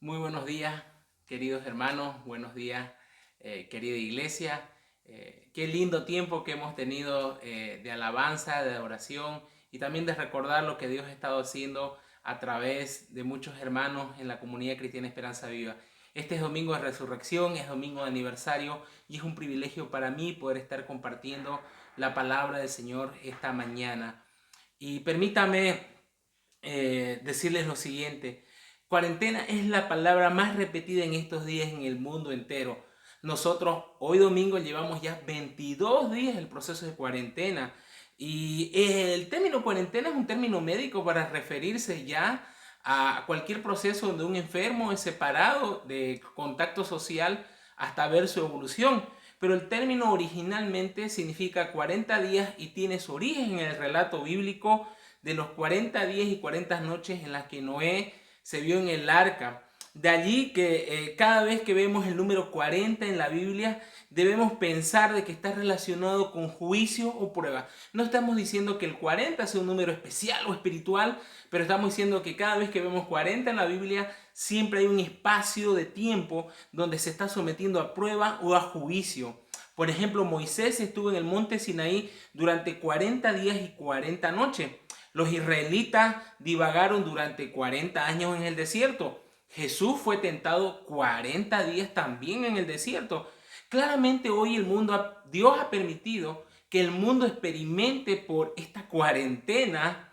Muy buenos días, queridos hermanos, buenos días, querida iglesia. Qué lindo tiempo que hemos tenido de alabanza, de oración y también de recordar lo que Dios ha estado haciendo a través de muchos hermanos en la comunidad cristiana Esperanza Viva. Este es domingo de resurrección, es domingo de aniversario y es un privilegio para mí poder estar compartiendo la palabra del Señor esta mañana. Y permítame decirles lo siguiente. Cuarentena es la palabra más repetida en estos días en el mundo entero. Nosotros hoy domingo llevamos ya 22 días el proceso de cuarentena y el término cuarentena es un término médico para referirse ya a cualquier proceso donde un enfermo es separado de contacto social hasta ver su evolución. Pero el término originalmente significa 40 días y tiene su origen en el relato bíblico de los 40 días y 40 noches en las que Noé se vio en el arca. De allí que cada vez que vemos el número 40 en la Biblia, debemos pensar de que está relacionado con juicio o prueba. No estamos diciendo que el 40 sea un número especial o espiritual, pero estamos diciendo que cada vez que vemos 40 en la Biblia, siempre hay un espacio de tiempo donde se está sometiendo a prueba o a juicio. Por ejemplo, Moisés estuvo en el monte Sinaí durante 40 días y 40 noches. Los israelitas divagaron durante 40 años en el desierto. Jesús fue tentado 40 días también en el desierto. Claramente hoy Dios ha permitido que el mundo experimente por esta cuarentena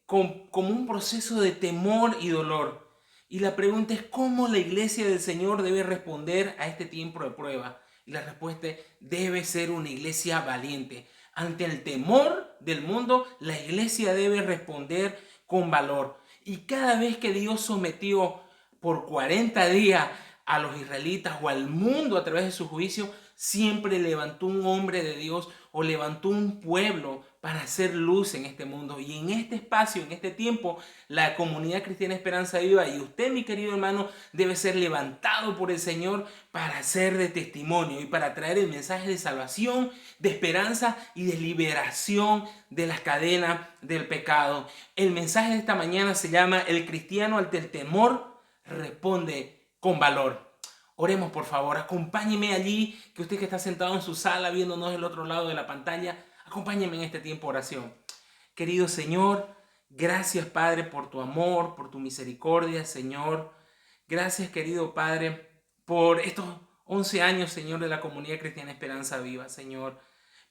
como un proceso de temor y dolor. Y la pregunta es cómo la iglesia del Señor debe responder a este tiempo de prueba. Y la respuesta es, debe ser una iglesia valiente. Ante el temor del mundo, la iglesia debe responder con valor. Y cada vez que Dios sometió por 40 días a los israelitas o al mundo a través de su juicio, siempre levantó un hombre de Dios o levantó un pueblo para hacer luz en este mundo. Y en este espacio, en este tiempo, la comunidad cristiana Esperanza Viva y usted, mi querido hermano, debe ser levantado por el Señor para ser de testimonio y para traer el mensaje de salvación, de esperanza y de liberación de las cadenas del pecado. El mensaje de esta mañana se llama: el cristiano ante el temor responde con valor. Oremos, por favor, acompáñeme allí, que usted que está sentado en su sala viéndonos del otro lado de la pantalla, acompáñeme en este tiempo de oración. Querido Señor, gracias, Padre, por tu amor, por tu misericordia, Señor. Gracias, querido Padre, por estos 11 años, Señor, de la comunidad cristiana Esperanza Viva, Señor.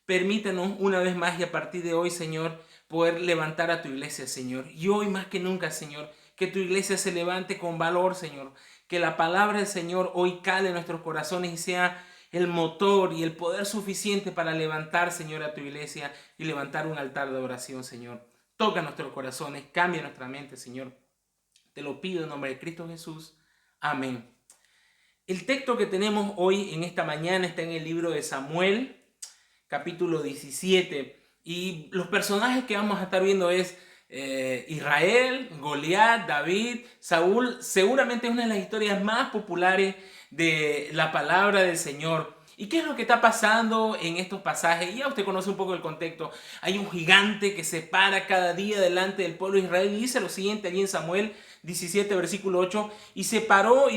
Permítanos una vez más y a partir de hoy, Señor, poder levantar a tu iglesia, Señor. Y hoy más que nunca, Señor, que tu iglesia se levante con valor, Señor. Que la palabra del Señor hoy cale en nuestros corazones y sea el motor y el poder suficiente para levantar, Señor, a tu iglesia y levantar un altar de oración, Señor. Toca nuestros corazones, cambia nuestra mente, Señor. Te lo pido en nombre de Cristo Jesús. Amén. El texto que tenemos hoy en esta mañana está en el libro de Samuel, capítulo 17. Y los personajes que vamos a estar viendo es Israel, Goliat, David, Saúl. Seguramente es una de las historias más populares de la palabra del Señor. ¿Y qué es lo que está pasando en estos pasajes? Ya usted conoce un poco el contexto. Hay un gigante que se para cada día delante del pueblo de Israel y dice lo siguiente allí en Samuel 17, versículo 8. Y se paró y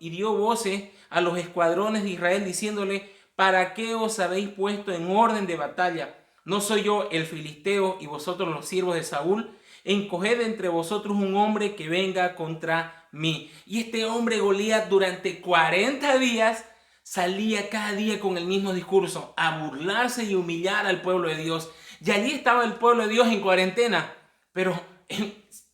dio voces a los escuadrones de Israel diciéndole: ¿para qué os habéis puesto en orden de batalla? ¿No soy yo el filisteo y vosotros los siervos de Saúl? Encoged entre vosotros un hombre que venga contra mí. Y este hombre Goliat durante 40 días salía cada día con el mismo discurso, a burlarse y humillar al pueblo de Dios. Y allí estaba el pueblo de Dios en cuarentena, pero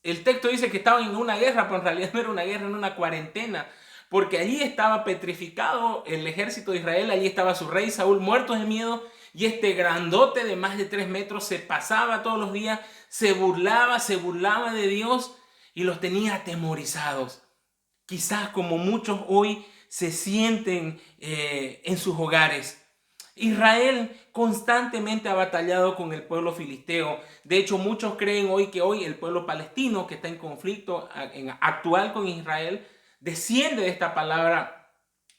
el texto dice que estaban en una guerra, pero en realidad no era una guerra, era una cuarentena. Porque allí estaba petrificado el ejército de Israel, allí estaba su rey Saúl muerto de miedo, y este grandote de más de 3 metros se pasaba todos los días, se burlaba de Dios y los tenía atemorizados. Quizás como muchos hoy se sienten en sus hogares. Israel constantemente ha batallado con el pueblo filisteo. De hecho, muchos creen hoy que hoy el pueblo palestino, que está en conflicto actual con Israel, desciende de esta palabra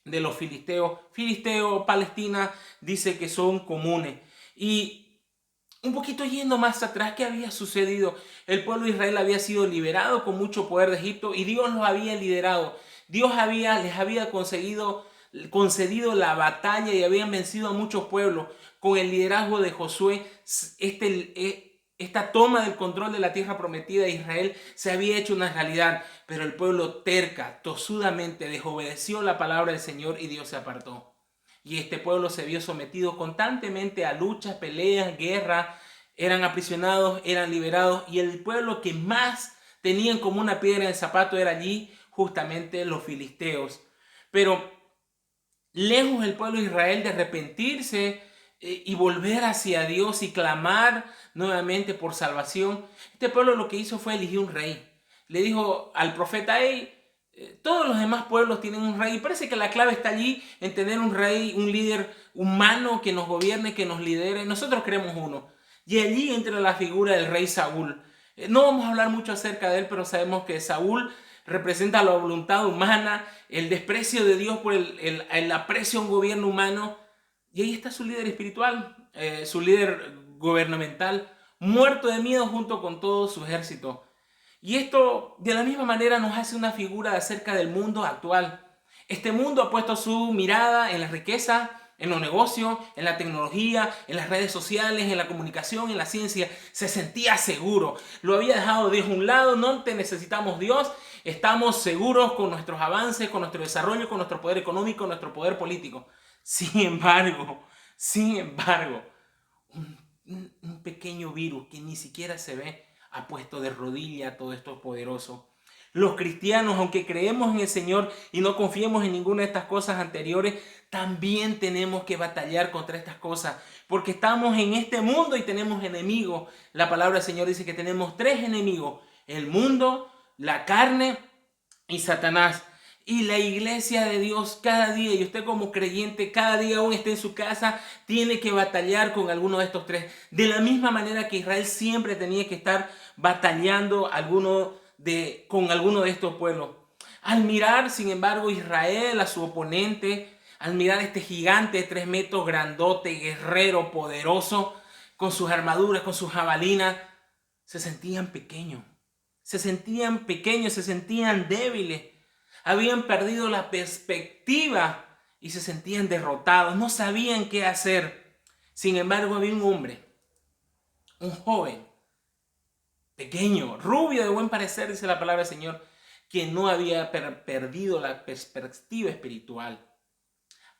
de los filisteos. Filisteo, Palestina, dice que son comunes. Y Un poquito yendo más atrás, ¿qué había sucedido? El pueblo de Israel había sido liberado con mucho poder de Egipto y Dios los había liderado. Les había concedido la batalla y habían vencido a muchos pueblos. Con el liderazgo de Josué, esta toma del control de la tierra prometida de Israel se había hecho una realidad, pero el pueblo terca, tosudamente desobedeció la palabra del Señor y Dios se apartó. Y este pueblo se vio sometido constantemente a luchas, peleas, guerras, eran aprisionados, eran liberados, y el pueblo que más tenían como una piedra en el zapato era allí justamente los filisteos. Pero lejos el pueblo de Israel de arrepentirse y volver hacia Dios y clamar nuevamente por salvación, este pueblo lo que hizo fue elegir un rey. Le dijo al profeta: hey, todos los demás pueblos tienen un rey. Y parece que la clave está allí en tener un rey, un líder humano que nos gobierne, que nos lidere. Nosotros queremos uno. Y allí entra la figura del rey Saúl. No vamos a hablar mucho acerca de él, pero sabemos que Saúl representa la voluntad humana, el desprecio de Dios por el aprecio a un gobierno humano. Y ahí está su líder espiritual, su líder gubernamental, muerto de miedo junto con todo su ejército. Y esto de la misma manera nos hace una figura acerca del mundo actual. Este mundo ha puesto su mirada en la riqueza, en los negocios, en la tecnología, en las redes sociales, en la comunicación, en la ciencia. Se sentía seguro. Lo había dejado Dios a un lado. No te necesitamos Dios. Estamos seguros con nuestros avances, con nuestro desarrollo, con nuestro poder económico, nuestro poder político. Sin embargo, un pequeño virus que ni siquiera se ve ha puesto de rodilla a todo esto poderoso. Los cristianos, aunque creemos en el Señor y no confiemos en ninguna de estas cosas anteriores, también tenemos que batallar contra estas cosas, porque estamos en este mundo y tenemos enemigos. La palabra del Señor dice que tenemos 3 enemigos: el mundo, la carne y Satanás. Y la iglesia de Dios cada día, y usted como creyente cada día aún esté en su casa, tiene que batallar con alguno de estos 3. De la misma manera que Israel siempre tenía que estar batallando con alguno de estos pueblos. Al mirar, sin embargo, Israel a su oponente, al mirar este gigante de 3 metros, grandote, guerrero, poderoso, con sus armaduras, con sus jabalinas, se sentían pequeños. Se sentían débiles. Habían perdido la perspectiva y se sentían derrotados. No sabían qué hacer. Sin embargo, había un hombre, un joven, pequeño, rubio, de buen parecer, dice la palabra del Señor, que no había perdido la perspectiva espiritual.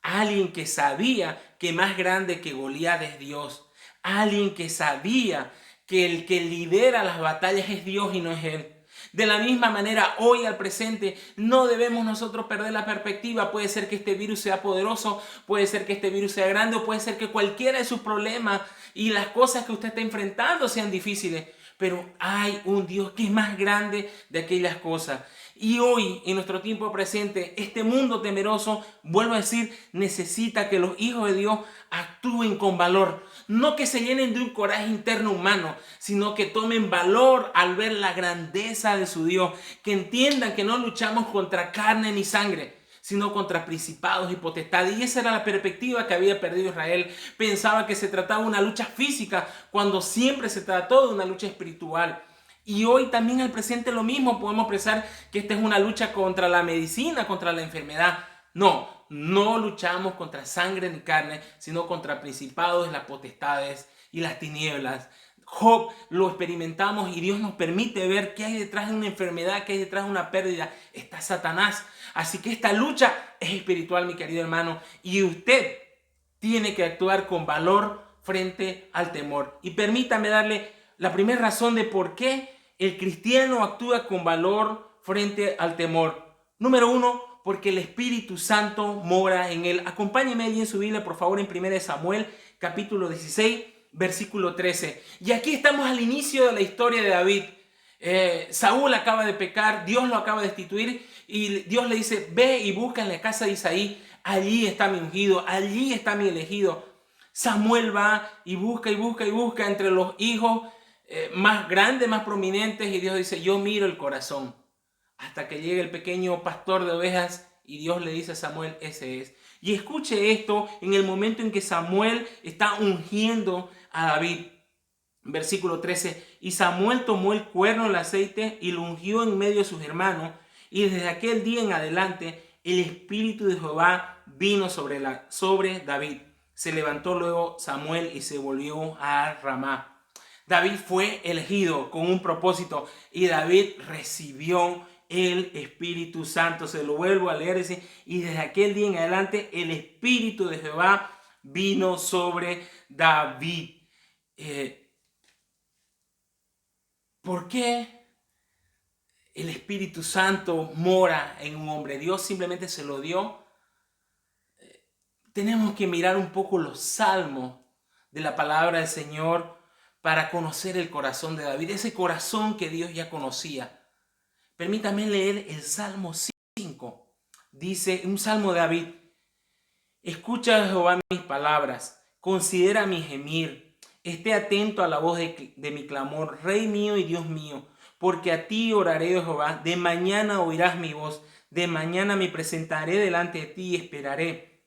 Alguien que sabía que más grande que Goliat es Dios. Alguien que sabía que el que lidera las batallas es Dios y no es él. De la misma manera, hoy al presente, no debemos nosotros perder la perspectiva. Puede ser que este virus sea poderoso, puede ser que este virus sea grande, o puede ser que cualquiera de sus problemas y las cosas que usted está enfrentando sean difíciles. Pero hay un Dios que es más grande de aquellas cosas. Y hoy, en nuestro tiempo presente, este mundo temeroso, vuelvo a decir, necesita que los hijos de Dios actúen con valor. No que se llenen de un coraje interno humano, sino que tomen valor al ver la grandeza de su Dios. Que entiendan que no luchamos contra carne ni sangre, sino contra principados y potestades. Y esa era la perspectiva que había perdido Israel. Pensaba que se trataba de una lucha física, cuando siempre se trató de una lucha espiritual. Y hoy también al presente lo mismo, podemos pensar que esta es una lucha contra la medicina, contra la enfermedad. No luchamos contra sangre ni carne, sino contra principados, las potestades y las tinieblas. Job lo experimentamos y Dios nos permite ver qué hay detrás de una enfermedad, qué hay detrás de una pérdida. Está Satanás. Así que esta lucha es espiritual, mi querido hermano, y usted tiene que actuar con valor frente al temor. Y permítame darle la primera razón de por qué el cristiano actúa con valor frente al temor. Número 1, porque el Espíritu Santo mora en él. Acompáñeme allí en su Biblia, por favor, en 1 Samuel, capítulo 16, versículo 13. Y aquí estamos al inicio de la historia de David. Saúl acaba de pecar, Dios lo acaba de destituir y Dios le dice: ve y busca en la casa de Isaí, allí está mi ungido, allí está mi elegido. Samuel va y busca entre los hijos más grandes, más prominentes, y Dios dice: yo miro el corazón. Hasta que llega el pequeño pastor de ovejas y Dios le dice a Samuel: ese es. Y escuche esto en el momento en que Samuel está ungiendo a David. Versículo 13, y Samuel tomó el cuerno del aceite y lo ungió en medio de sus hermanos, y desde aquel día en adelante el Espíritu de Jehová vino sobre David. Se levantó luego Samuel y se volvió a Ramá. David fue elegido con un propósito y David recibió el Espíritu Santo. Se lo vuelvo a leer, dice, y desde aquel día en adelante el Espíritu de Jehová vino sobre David. ¿Por qué el Espíritu Santo mora en un hombre? Dios simplemente se lo dio. Tenemos que mirar un poco los salmos de la palabra del Señor para conocer el corazón de David, ese corazón que Dios ya conocía. Permítame leer el Salmo 5. Dice, un salmo de David: escucha, Jehová, mis palabras, considera mi gemir, esté atento a la voz de mi clamor, Rey mío y Dios mío, porque a ti oraré, oh Jehová, de mañana oirás mi voz, de mañana me presentaré delante de ti y esperaré,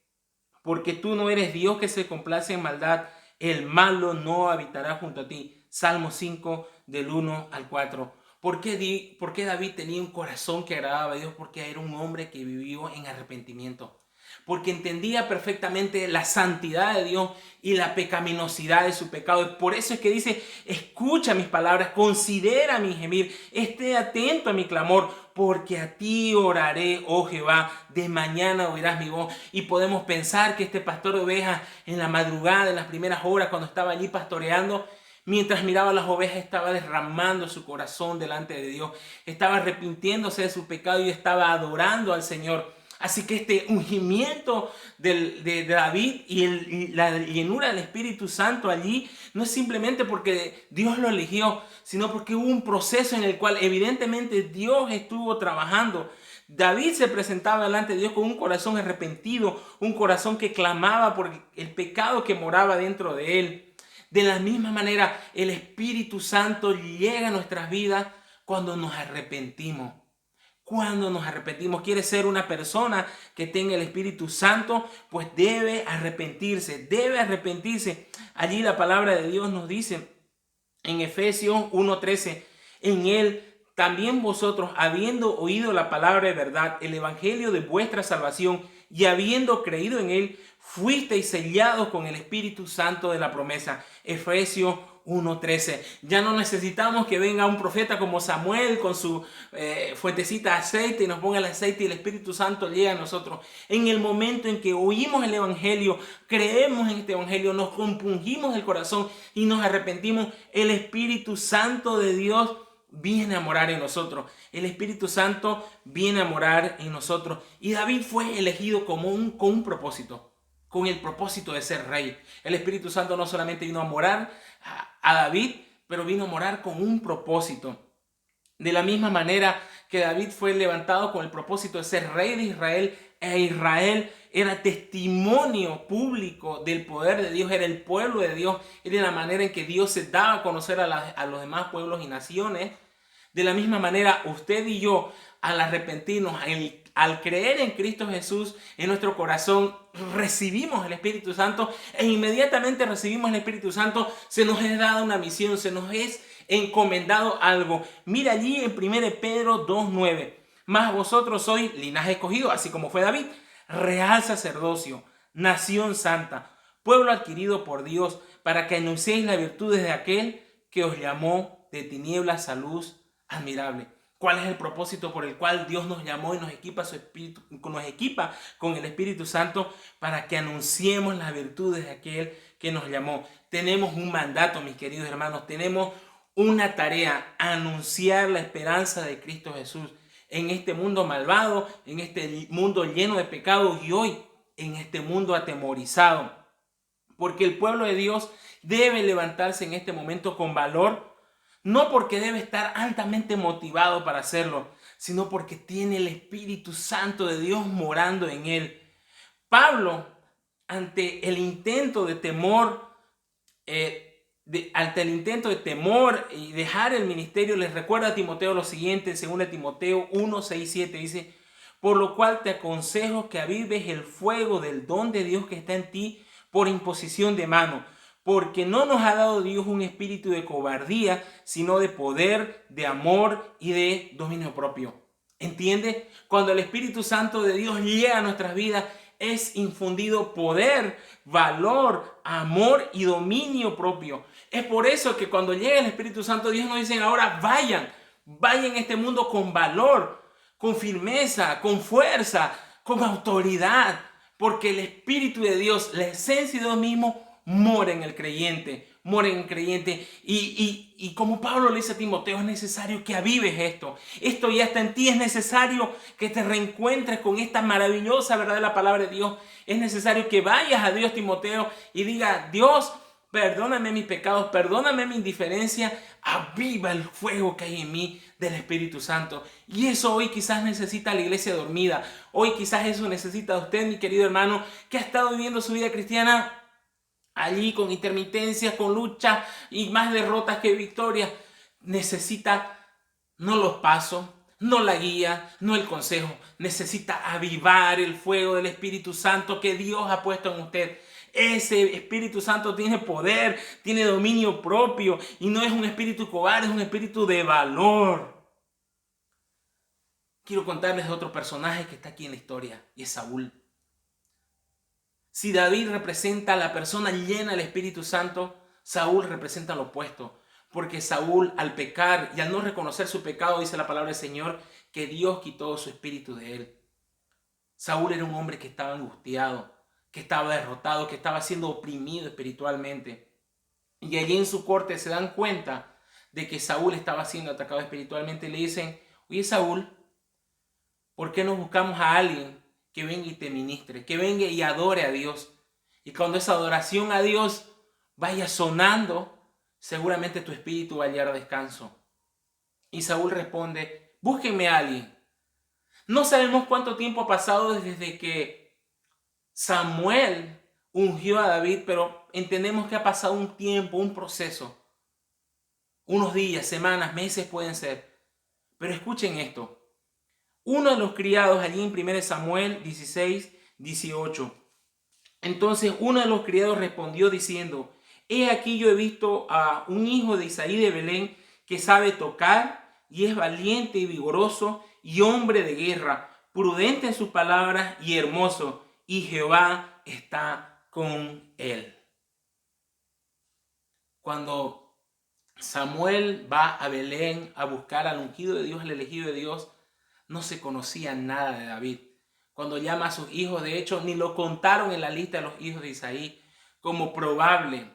porque tú no eres Dios que se complace en maldad, el malo no habitará junto a ti. Salmo 5 del 1 al 4. ¿Por qué David tenía un corazón que agradaba a Dios? Porque era un hombre que vivió en arrepentimiento. Porque entendía perfectamente la santidad de Dios y la pecaminosidad de su pecado. Y por eso es que dice, escucha mis palabras, considera mi gemir, esté atento a mi clamor, porque a ti oraré, oh Jehová, de mañana oirás mi voz. Y podemos pensar que este pastor de ovejas en la madrugada, en las primeras horas, cuando estaba allí pastoreando, mientras miraba las ovejas, estaba derramando su corazón delante de Dios, estaba arrepintiéndose de su pecado y estaba adorando al Señor. Así que este ungimiento de David y la llenura del Espíritu Santo allí no es simplemente porque Dios lo eligió, sino porque hubo un proceso en el cual evidentemente Dios estuvo trabajando. David se presentaba delante de Dios con un corazón arrepentido, un corazón que clamaba por el pecado que moraba dentro de él. De la misma manera, el Espíritu Santo llega a nuestras vidas cuando nos arrepentimos. Cuando nos arrepentimos, quiere ser una persona que tenga el Espíritu Santo, pues debe arrepentirse, debe arrepentirse. Allí la palabra de Dios nos dice en Efesios 1:13, en él también vosotros, habiendo oído la palabra de verdad, el evangelio de vuestra salvación, y habiendo creído en él, fuisteis sellados con el Espíritu Santo de la promesa. Efesios 1:13. Ya no necesitamos que venga un profeta como Samuel con su fuentecita de aceite y nos ponga el aceite y el Espíritu Santo llega a nosotros. En el momento en que oímos el evangelio, creemos en este evangelio, nos compungimos el corazón y nos arrepentimos, el Espíritu Santo de Dios viene a morar en nosotros. El Espíritu Santo viene a morar en nosotros. Y David fue elegido con un propósito, con el propósito de ser rey. El Espíritu Santo no solamente vino a morar a David, pero vino a morar con un propósito. De la misma manera que David fue levantado con el propósito de ser rey de Israel, e Israel era testimonio público del poder de Dios, era el pueblo de Dios, era la manera en que Dios se daba a conocer a los demás pueblos y naciones. De la misma manera, usted y yo, al arrepentirnos, al creer en Cristo Jesús en nuestro corazón, recibimos el Espíritu Santo e inmediatamente recibimos el Espíritu Santo, se nos es dada una misión, se nos es encomendado algo. Mira allí en 1 Pedro 2:9, mas vosotros sois linaje escogido, así como fue David, real sacerdocio, nación santa, pueblo adquirido por Dios, para que anunciéis las virtudes de aquel que os llamó de tinieblas a luz admirable. ¿Cuál es el propósito por el cual Dios nos llamó y nos equipa con el Espíritu Santo? Para que anunciemos las virtudes de aquel que nos llamó. Tenemos un mandato, mis queridos hermanos, tenemos una tarea: anunciar la esperanza de Cristo Jesús en este mundo malvado, en este mundo lleno de pecados y hoy en este mundo atemorizado. Porque el pueblo de Dios debe levantarse en este momento con valor, no porque debe estar altamente motivado para hacerlo, sino porque tiene el Espíritu Santo de Dios morando en él. Pablo, ante el intento de temor, y dejar el ministerio, les recuerda a Timoteo lo siguiente, según Timoteo 1:6-7, dice: por lo cual te aconsejo que avives el fuego del don de Dios que está en ti por imposición de mano, porque no nos ha dado Dios un espíritu de cobardía, sino de poder, de amor y de dominio propio. ¿Entiende? Cuando el Espíritu Santo de Dios llega a nuestras vidas, es infundido poder, valor, amor y dominio propio. Es por eso que cuando llega el Espíritu Santo, Dios nos dice ahora vayan en este mundo con valor, con firmeza, con fuerza, con autoridad, porque el Espíritu de Dios, la esencia de Dios mismo, mora en el creyente, mora en el creyente. Y como Pablo le dice a Timoteo, es necesario que avives esto. Esto ya está en ti, es necesario que te reencuentres con esta maravillosa verdad de la palabra de Dios. Es necesario que vayas a Dios, Timoteo, y diga, Dios, perdóname mis pecados, perdóname mi indiferencia, aviva el fuego que hay en mí del Espíritu Santo. Y eso hoy quizás necesita la iglesia dormida. Hoy quizás eso necesita usted, mi querido hermano, que ha estado viviendo su vida cristiana allí con intermitencias, con luchas y más derrotas que victorias. Necesita no los pasos, no la guía, no el consejo. Necesita avivar el fuego del Espíritu Santo que Dios ha puesto en usted. Ese Espíritu Santo tiene poder, tiene dominio propio y no es un espíritu cobarde, es un espíritu de valor. Quiero contarles de otro personaje que está aquí en la historia y es Saúl. Si David representa a la persona llena del Espíritu Santo, Saúl representa lo opuesto. Porque Saúl, al pecar y al no reconocer su pecado, dice la palabra del Señor, que Dios quitó su espíritu de él. Saúl era un hombre que estaba angustiado, que estaba derrotado, que estaba siendo oprimido espiritualmente. Y allí en su corte se dan cuenta de que Saúl estaba siendo atacado espiritualmente y le dicen, oye Saúl, ¿por qué no buscamos a alguien que venga y te ministre, que venga y adore a Dios? Y cuando esa adoración a Dios vaya sonando, seguramente tu espíritu va a hallar descanso. Y Saúl responde, búsquenme a alguien. No sabemos cuánto tiempo ha pasado desde que Samuel ungió a David, pero entendemos que ha pasado un tiempo, un proceso. Unos días, semanas, meses pueden ser. Pero escuchen esto. Uno de los criados allí en 1 Samuel 16, 18. Entonces uno de los criados respondió diciendo, he aquí yo he visto a un hijo de Isaí de Belén que sabe tocar y es valiente y vigoroso y hombre de guerra, prudente en sus palabras y hermoso, y Jehová está con él. Cuando Samuel va a Belén a buscar al ungido de Dios, al elegido de Dios, no se conocía nada de David. Cuando llama a sus hijos, de hecho, ni lo contaron en la lista de los hijos de Isaí como probable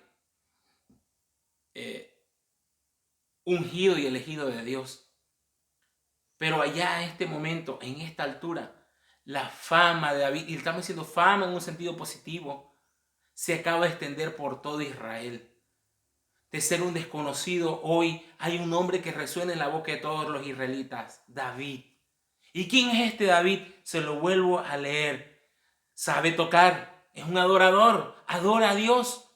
ungido y elegido de Dios. Pero allá en este momento, en esta altura, la fama de David, y estamos diciendo fama en un sentido positivo, se acaba de extender por todo Israel. De ser un desconocido, hoy hay un nombre que resuena en la boca de todos los israelitas, David. ¿Y quién es este David? Se lo vuelvo a leer. Sabe tocar, es un adorador, adora a Dios.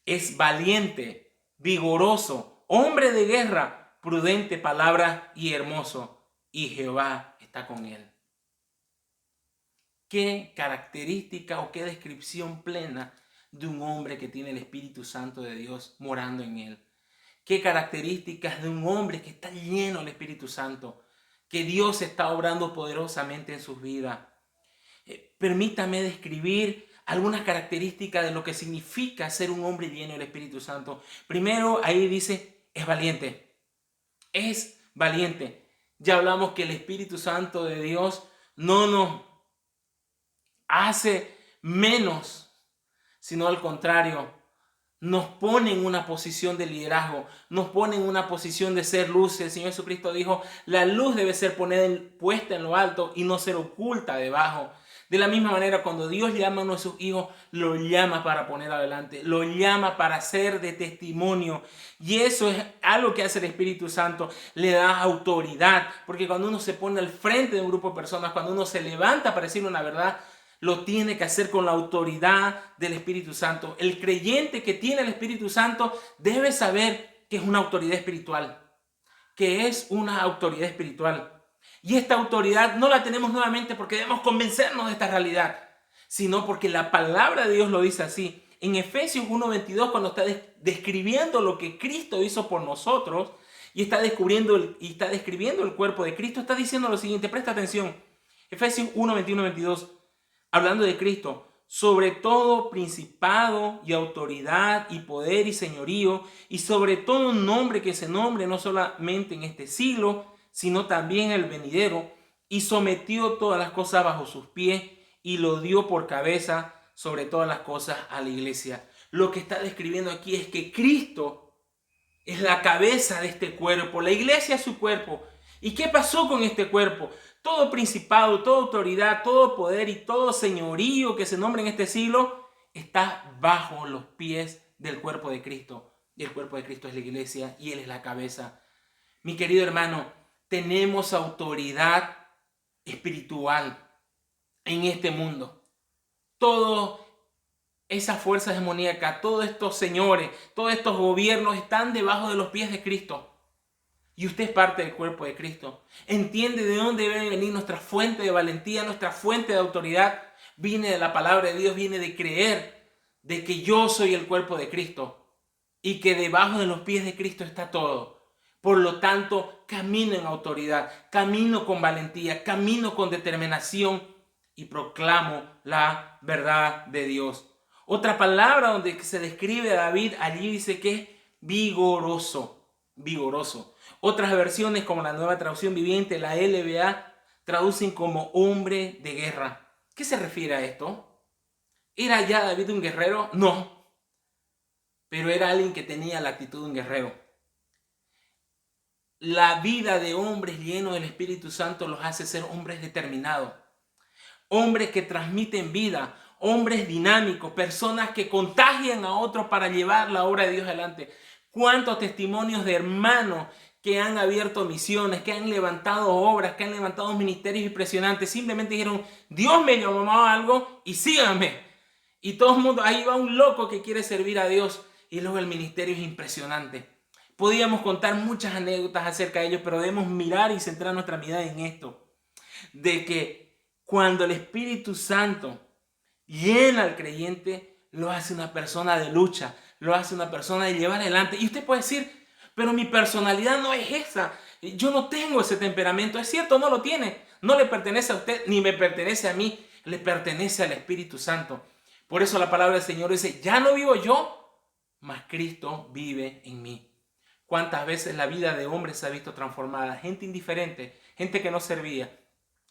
Es valiente, vigoroso, hombre de guerra, prudente palabra y hermoso. Y Jehová está con él. ¿Qué característica o qué descripción plena de un hombre que tiene el Espíritu Santo de Dios morando en él? ¿Qué características de un hombre que está lleno del Espíritu Santo? Que Dios está obrando poderosamente en sus vidas. Permítame describir algunas características de lo que significa ser un hombre lleno del Espíritu Santo. Primero, ahí dice, es valiente. Es valiente. Ya hablamos que el Espíritu Santo de Dios no nos hace menos, sino al contrario, nos pone en una posición de liderazgo, nos pone en una posición de ser luz. El Señor Jesucristo dijo, la luz debe ser puesta en lo alto y no ser oculta debajo. De la misma manera, cuando Dios llama a nuestros hijos, lo llama para poner adelante, lo llama para ser de testimonio. Y eso es algo que hace el Espíritu Santo, le da autoridad. Porque cuando uno se pone al frente de un grupo de personas, cuando uno se levanta para decir una verdad, lo tiene que hacer con la autoridad del Espíritu Santo. El creyente que tiene el Espíritu Santo debe saber que es una autoridad espiritual. Que es una autoridad espiritual. Y esta autoridad no la tenemos nuevamente porque debemos convencernos de esta realidad, sino porque la palabra de Dios lo dice así. En Efesios 1:22, cuando está describiendo lo que Cristo hizo por nosotros y está describiendo el cuerpo de Cristo, está diciendo lo siguiente, presta atención. Efesios 1:21-22, hablando de Cristo, sobre todo principado y autoridad y poder y señorío, y sobre todo nombre que se nombre no solamente en este siglo, sino también en el venidero, y sometió todas las cosas bajo sus pies y lo dio por cabeza sobre todas las cosas a la iglesia. Lo que está describiendo aquí es que Cristo es la cabeza de este cuerpo, la iglesia es su cuerpo. ¿Y qué pasó con este cuerpo? Todo principado, toda autoridad, todo poder y todo señorío que se nombre en este siglo está bajo los pies del cuerpo de Cristo. Y el cuerpo de Cristo es la iglesia y Él es la cabeza. Mi querido hermano, tenemos autoridad espiritual en este mundo. Todas esas fuerzas demoníacas, todos estos señores, todos estos gobiernos están debajo de los pies de Cristo. Y usted es parte del cuerpo de Cristo. Entiende de dónde debe venir nuestra fuente de valentía, nuestra fuente de autoridad. Viene de la palabra de Dios, viene de creer de que yo soy el cuerpo de Cristo y que debajo de los pies de Cristo está todo. Por lo tanto, camino en autoridad, camino con valentía, camino con determinación y proclamo la verdad de Dios. Otra palabra donde se describe a David, allí dice que es vigoroso, vigoroso. Otras versiones como la Nueva Traducción Viviente, la LBA, traducen como hombre de guerra. ¿Qué se refiere a esto? ¿Era ya David un guerrero? No, pero era alguien que tenía la actitud de un guerrero. La vida de hombres llenos del Espíritu Santo los hace ser hombres determinados, hombres que transmiten vida, hombres dinámicos, personas que contagian a otros para llevar la obra de Dios adelante. ¿Cuántos testimonios de hermanos que han abierto misiones, que han levantado obras, que han levantado ministerios impresionantes? Simplemente dijeron, Dios me llamó a algo y síganme. Y todo el mundo, ahí va un loco que quiere servir a Dios y luego el ministerio es impresionante. Podríamos contar muchas anécdotas acerca de ellos, pero debemos mirar y centrar nuestra mirada en esto. De que cuando el Espíritu Santo llena al creyente, lo hace una persona de lucha, lo hace una persona de llevar adelante. Y usted puede decir, pero mi personalidad no es esa. Yo no tengo ese temperamento. Es cierto, no lo tiene. No le pertenece a usted, ni me pertenece a mí. Le pertenece al Espíritu Santo. Por eso la palabra del Señor dice, ya no vivo yo, mas Cristo vive en mí. ¿Cuántas veces la vida de hombres se ha visto transformada? Gente indiferente, gente que no servía,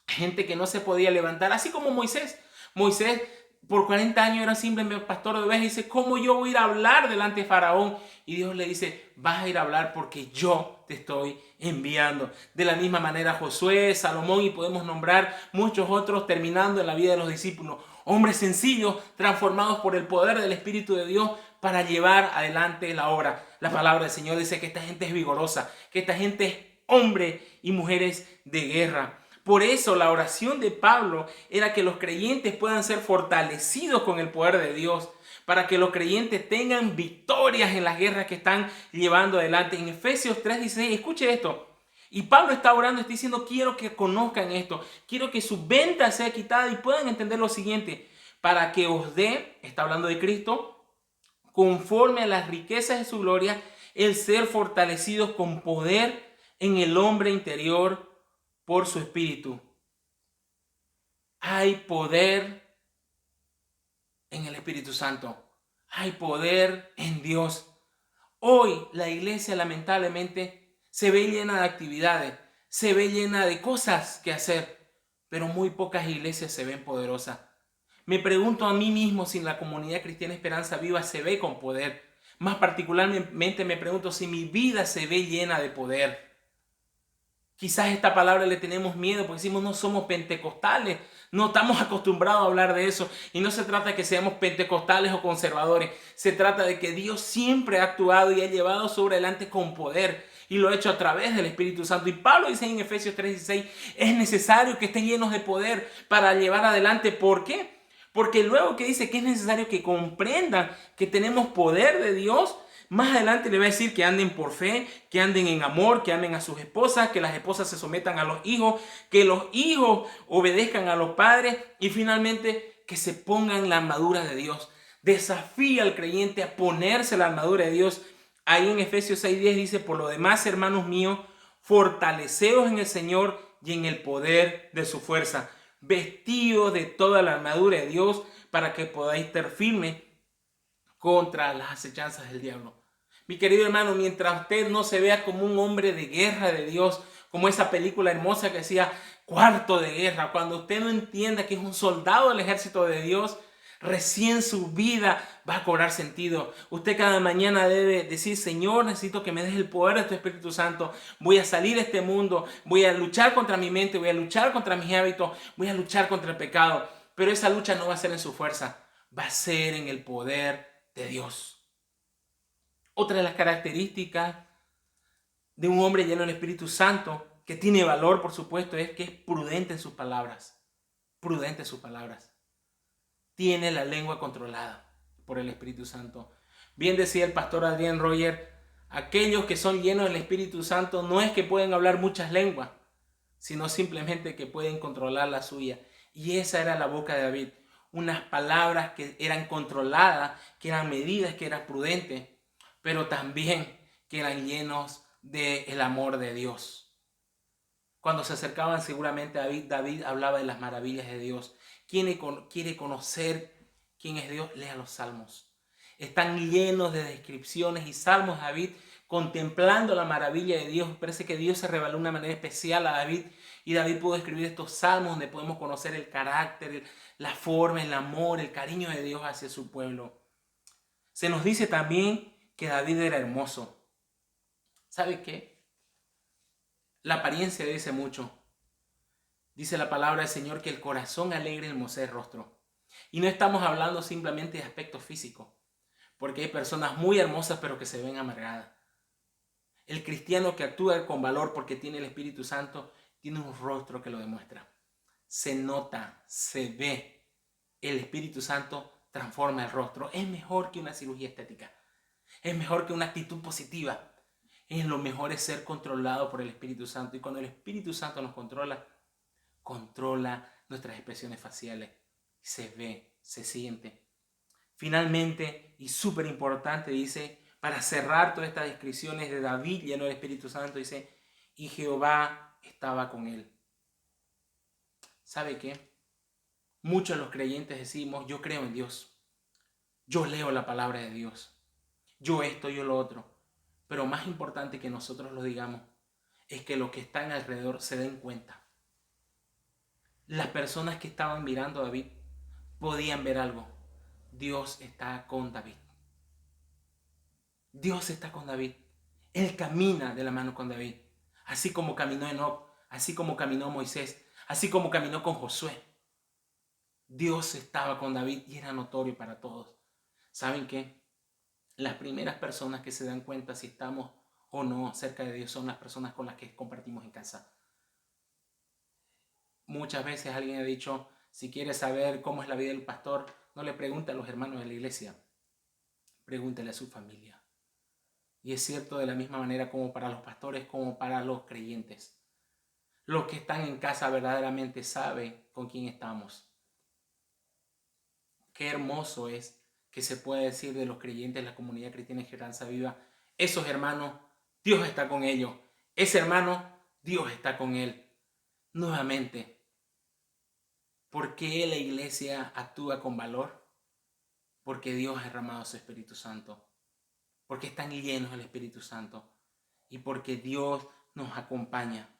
gente que no se podía levantar, así como Moisés. Moisés por 40 años era simplemente pastor de ovejas y dice, ¿cómo yo voy a ir a hablar delante de Faraón? Y Dios le dice, vas a ir a hablar porque yo te estoy enviando. De la misma manera Josué, Salomón y podemos nombrar muchos otros terminando en la vida de los discípulos. Hombres sencillos transformados por el poder del Espíritu de Dios para llevar adelante la obra. La palabra del Señor dice que esta gente es vigorosa, que esta gente es hombres y mujeres de guerra. Por eso la oración de Pablo era que los creyentes puedan ser fortalecidos con el poder de Dios, para que los creyentes tengan victorias en las guerras que están llevando adelante. En Efesios 3:16, escuche esto. Y Pablo está orando, está diciendo, quiero que conozcan esto, quiero que su venta sea quitada y puedan entender lo siguiente, para que os dé, está hablando de Cristo, conforme a las riquezas de su gloria, el ser fortalecidos con poder en el hombre interior por su espíritu. Hay poder en el Espíritu Santo. Hay poder en Dios. Hoy la iglesia lamentablemente se ve llena de actividades, se ve llena de cosas que hacer, pero muy pocas iglesias se ven poderosas. Me pregunto a mí mismo si la comunidad cristiana Esperanza Viva se ve con poder. Más particularmente me pregunto si mi vida se ve llena de poder. Quizás esta palabra le tenemos miedo porque decimos no somos pentecostales, no estamos acostumbrados a hablar de eso. Y no se trata de que seamos pentecostales o conservadores, se trata de que Dios siempre ha actuado y ha llevado sobre adelante con poder. Y lo ha hecho a través del Espíritu Santo. Y Pablo dice en Efesios 3:16, es necesario que estén llenos de poder para llevar adelante. ¿Por qué? Porque luego que dice que es necesario que comprendan que tenemos poder de Dios, más adelante le va a decir que anden por fe, que anden en amor, que amen a sus esposas, que las esposas se sometan a los hijos, que los hijos obedezcan a los padres y finalmente que se pongan la armadura de Dios. Desafía al creyente a ponerse la armadura de Dios. Ahí en Efesios 6:10 dice: por lo demás, hermanos míos, fortaleceos en el Señor y en el poder de su fuerza, vestidos de toda la armadura de Dios para que podáis estar firmes contra las acechanzas del diablo. Mi querido hermano, mientras usted no se vea como un hombre de guerra de Dios, como esa película hermosa que decía Cuarto de Guerra, cuando usted no entienda que es un soldado del ejército de Dios, recién su vida va a cobrar sentido. Usted cada mañana debe decir: Señor, necesito que me des el poder de tu Espíritu Santo. Voy a salir de este mundo, voy a luchar contra mi mente, voy a luchar contra mis hábitos, voy a luchar contra el pecado. Pero esa lucha no va a ser en su fuerza, va a ser en el poder de Dios. Otra de las características de un hombre lleno del Espíritu Santo, que tiene valor, por supuesto, es que es prudente en sus palabras. Prudente en sus palabras. Tiene la lengua controlada por el Espíritu Santo. Bien decía el pastor Adrián Roger: aquellos que son llenos del Espíritu Santo no es que pueden hablar muchas lenguas, sino simplemente que pueden controlar la suya. Y esa era la boca de David. Unas palabras que eran controladas, que eran medidas, que eran prudentes, pero también que eran llenos del amor de Dios. Cuando se acercaban seguramente a David, David hablaba de las maravillas de Dios. Quien quiere conocer quién es Dios, lea los salmos. Están llenos de descripciones y salmos de David contemplando la maravilla de Dios. Parece que Dios se reveló de una manera especial a David, y David pudo escribir estos salmos donde podemos conocer el carácter, la forma, el amor, el cariño de Dios hacia su pueblo. Se nos dice también que David era hermoso. ¿Sabe qué? La apariencia dice mucho. Dice la palabra del Señor que el corazón alegre hermosea el rostro. Y no estamos hablando simplemente de aspectos físicos, porque hay personas muy hermosas pero que se ven amargadas. El cristiano que actúa con valor porque tiene el Espíritu Santo tiene un rostro que lo demuestra. Se nota, se ve. El Espíritu Santo transforma el rostro. Es mejor que una cirugía estética. Es mejor que una actitud positiva. Es lo mejor es ser controlado por el Espíritu Santo. Y cuando el Espíritu Santo nos controla, controla nuestras expresiones faciales. Se ve, se siente. Finalmente, y súper importante, dice, para cerrar todas estas descripciones de David lleno del Espíritu Santo, dice: y Jehová estaba con él. ¿Sabe qué? Muchos de los creyentes decimos: yo creo en Dios, yo leo la palabra de Dios, yo esto, yo lo otro. Pero más importante que nosotros lo digamos es que los que están alrededor se den cuenta. Las personas que estaban mirando a David podían ver algo. Dios está con David. Dios está con David. Él camina de la mano con David. Así como caminó Enoc, así como caminó Moisés, así como caminó con Josué. Dios estaba con David y era notorio para todos. ¿Saben qué? Las primeras personas que se dan cuenta si estamos o no cerca de Dios son las personas con las que compartimos en casa. Muchas veces alguien ha dicho: si quieres saber cómo es la vida del pastor, no le pregunte a los hermanos de la iglesia, pregúntele a su familia. Y es cierto, de la misma manera como para los pastores, como para los creyentes. Los que están en casa verdaderamente saben con quién estamos. Qué hermoso es que se pueda decir de los creyentes de la comunidad cristiana Esperanza Viva: esos hermanos, Dios está con ellos. Ese hermano, Dios está con él. Nuevamente, ¿por qué la iglesia actúa con valor? Porque Dios ha derramado su Espíritu Santo. Porque están llenos del Espíritu Santo. Y porque Dios nos acompaña.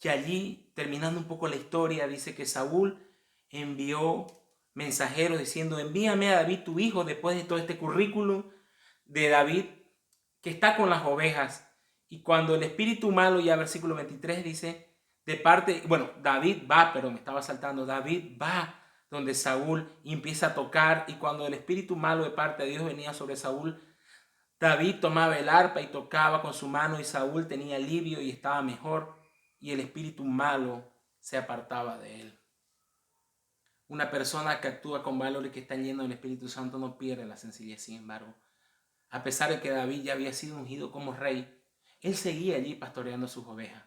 Y allí, terminando un poco la historia, dice que Saúl envió mensajeros diciendo: envíame a David tu hijo, después de todo este currículum de David que está con las ovejas. Y cuando el espíritu malo, ya versículo 23 dice, David va, pero me estaba saltando, David va donde Saúl y empieza a tocar, y cuando el espíritu malo de parte de Dios venía sobre Saúl, David tomaba el arpa y tocaba con su mano, y Saúl tenía alivio y estaba mejor, y el espíritu malo se apartaba de él. Una persona que actúa con valor y que está lleno del Espíritu Santo no pierde la sencillez. Sin embargo, a pesar de que David ya había sido ungido como rey, él seguía allí pastoreando sus ovejas.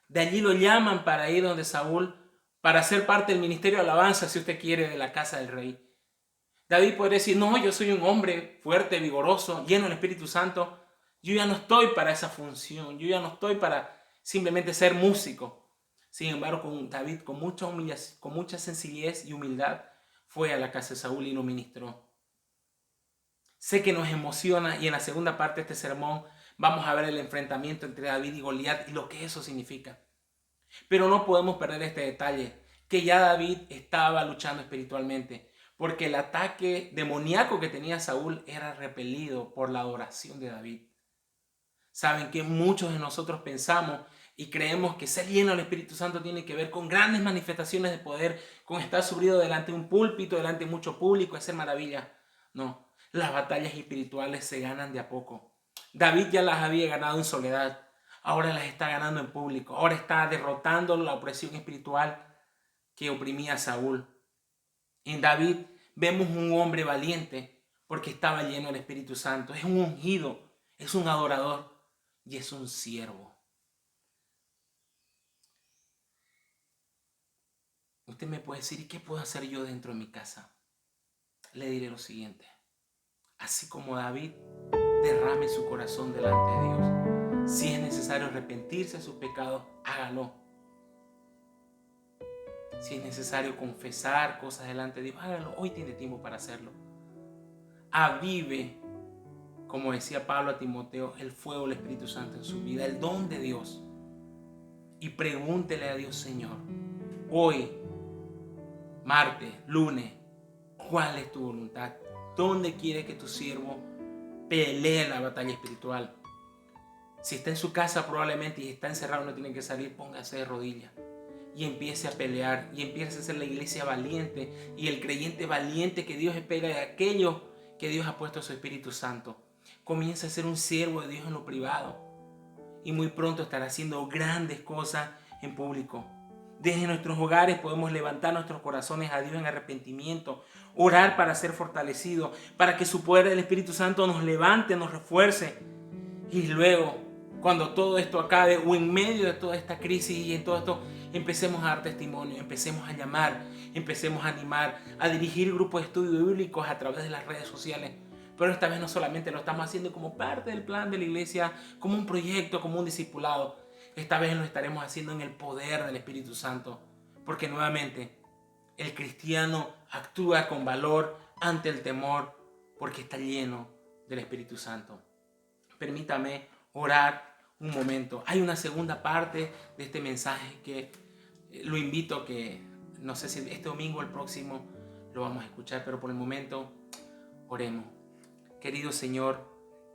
De allí lo llaman para ir donde Saúl, para ser parte del ministerio de alabanza, si usted quiere, de la casa del rey. David podría decir, no, yo soy un hombre fuerte, vigoroso, lleno del Espíritu Santo. Yo ya no estoy para esa función. Yo ya no estoy para simplemente ser músico. Sin embargo, David, con mucha sencillez y humildad, fue a la casa de Saúl y lo ministró. Sé que nos emociona y en la segunda parte de este sermón vamos a ver el enfrentamiento entre David y Goliat y lo que eso significa. Pero no podemos perder este detalle, que ya David estaba luchando espiritualmente, porque el ataque demoníaco que tenía Saúl era repelido por la adoración de David. Saben que muchos de nosotros pensamos y creemos que ser lleno del Espíritu Santo tiene que ver con grandes manifestaciones de poder, con estar subido delante de un púlpito, delante de mucho público, hacer maravillas. No, las batallas espirituales se ganan de a poco. David ya las había ganado en soledad, ahora las está ganando en público, ahora está derrotando la opresión espiritual que oprimía a Saúl. En David vemos un hombre valiente porque estaba lleno del Espíritu Santo, es un ungido, es un adorador y es un siervo. Usted me puede decir, ¿y qué puedo hacer yo dentro de mi casa? Le diré lo siguiente. Así como David, derrame su corazón delante de Dios. Si es necesario arrepentirse de sus pecados, hágalo. Si es necesario confesar cosas delante de Dios, hágalo. Hoy tiene tiempo para hacerlo. Avive, como decía Pablo a Timoteo, el fuego del Espíritu Santo en su vida, el don de Dios. Y pregúntele a Dios, Señor, hoy, martes, lunes, ¿cuál es tu voluntad? ¿Dónde quiere que tu siervo pelee la batalla espiritual? Si está en su casa probablemente y está encerrado, no tiene que salir, póngase de rodillas y empiece a pelear y empiece a ser la iglesia valiente y el creyente valiente que Dios espera de aquellos que Dios ha puesto a su Espíritu Santo. Comienza a ser un siervo de Dios en lo privado y muy pronto estará haciendo grandes cosas en público. Desde nuestros hogares podemos levantar nuestros corazones a Dios en arrepentimiento, orar para ser fortalecidos, para que su poder del Espíritu Santo nos levante, nos refuerce. Y luego, cuando todo esto acabe o en medio de toda esta crisis y en todo esto, empecemos a dar testimonio, empecemos a llamar, empecemos a animar, a dirigir grupos de estudio bíblicos a través de las redes sociales. Pero esta vez no solamente lo estamos haciendo como parte del plan de la iglesia, como un proyecto, como un discipulado. Esta vez lo estaremos haciendo en el poder del Espíritu Santo. Porque nuevamente, el cristiano actúa con valor ante el temor porque está lleno del Espíritu Santo. Permítame orar un momento. Hay una segunda parte de este mensaje que lo invito a que, no sé si este domingo o el próximo lo vamos a escuchar, pero por el momento oremos. Querido Señor,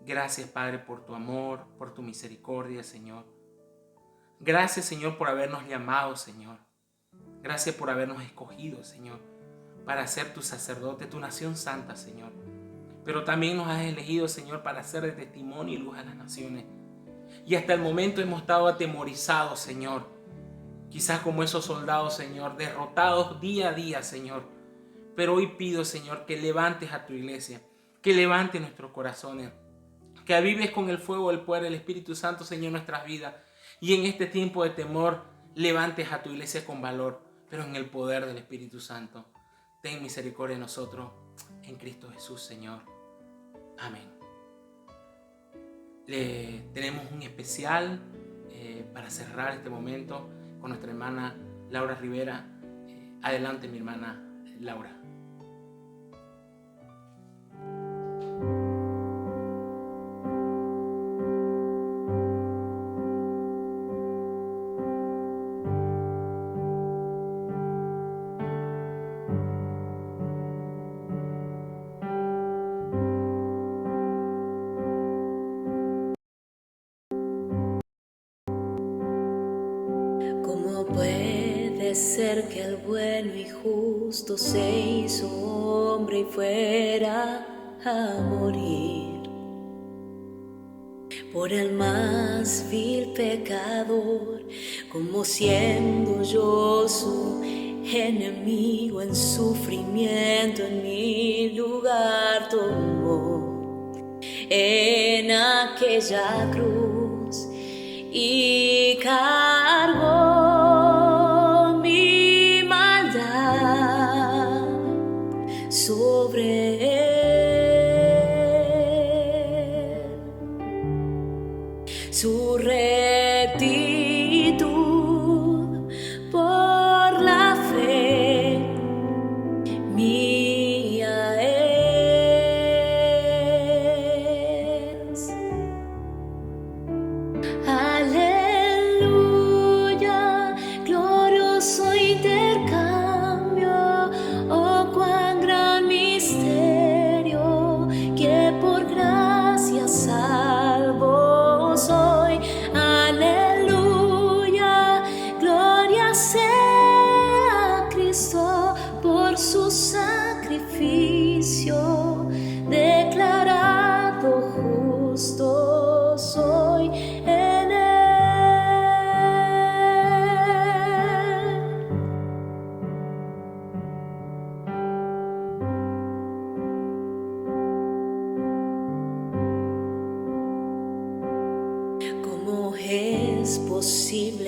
gracias Padre por tu amor, por tu misericordia, Señor. Gracias, Señor, por habernos llamado, Señor. Gracias por habernos escogido, Señor, para ser tu sacerdote, tu nación santa, Señor. Pero también nos has elegido, Señor, para ser de testimonio y luz a las naciones. Y hasta el momento hemos estado atemorizados, Señor. Quizás como esos soldados, Señor, derrotados día a día, Señor. Pero hoy pido, Señor, que levantes a tu iglesia, que levantes nuestros corazones, que avives con el fuego del poder del Espíritu Santo, Señor, nuestras vidas. Y en este tiempo de temor, levantes a tu iglesia con valor, pero en el poder del Espíritu Santo. Ten misericordia de nosotros en Cristo Jesús, Señor. Amén. Tenemos un especial para cerrar este momento con nuestra hermana Laura Rivera. Adelante, mi hermana Laura. ¿Cómo puede ser que el bueno y justo se hizo hombre y fuera a morir por el más vil pecador, como siendo yo su enemigo en sufrimiento en mi lugar tomó en aquella cruz y cargó mi maldad sobre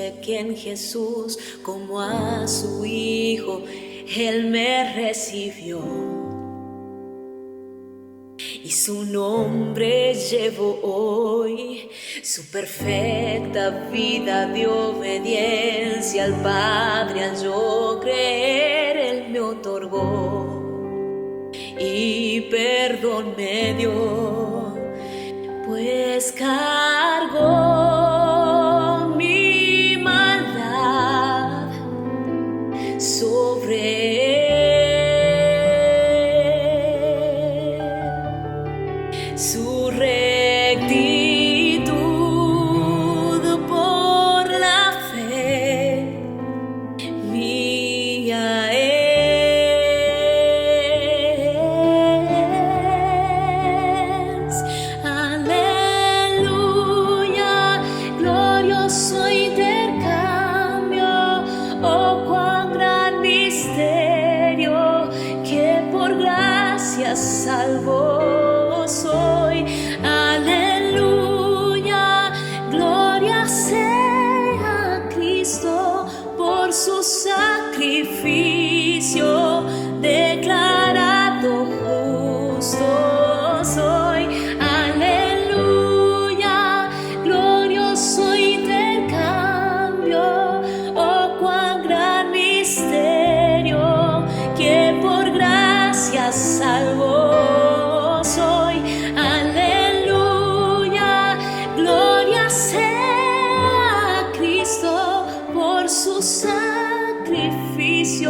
sé que en Jesús, como a su Hijo, Él me recibió. Y su nombre llevo hoy, su perfecta vida de obediencia al Padre. Al yo creer, Él me otorgó y perdón me dio, pues cargó mi maldad sobre él. Su rectitud por la fe mía es. Aleluya, glorioso intercambio, oh cuán gran misterio, que por gracia salvó soy. Aleluya, gloria sea a Cristo por su sacrificio, declarado justo soy. Aleluya, glorioso intercambio, oh cuán gran misterio, que por gracia salvó. Su sacrificio